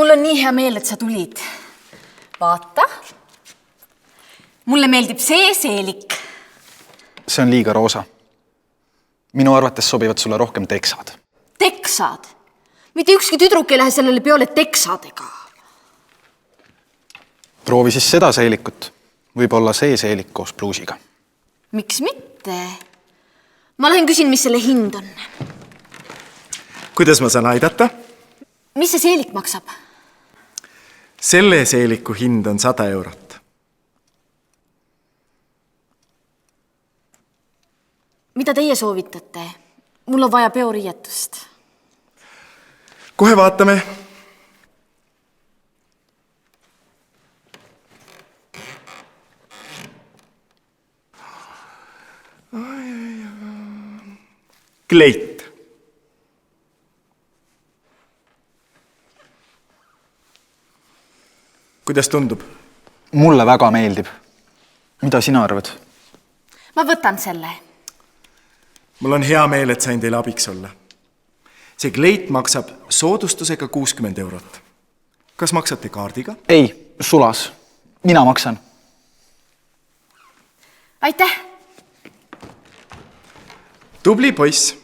Mul on nii hea meel, et sa tulid. Vaata. Mulle meeldib see seelik. See on liiga roosa. Minu arvates sobivad sulle rohkem teksad. Teksad? Mitte ükski tüdruk ei lähe sellele peole teksadega. Proovi siis seda seelikut. Võib-olla see seelik koos pluusiga. Miks mitte? Ma lähen küsin, mis selle hind on. Kuidas ma saan aidata? Mis see seelik maksab? Selle seeliku hind on 100 eurot. Mida teie soovitate? Mul on vaja peoriietust. Kohe vaatame. Kleit. Kuidas tundub? Mulle väga meeldib. Mida sina arvad? Ma võtan selle. Mul on hea meel, et sain teile abiks olla. See kleit maksab soodustusega 60 eurot. Kas maksate kaardiga? Ei, sulas. Mina maksan. Aitäh! Tubli poiss!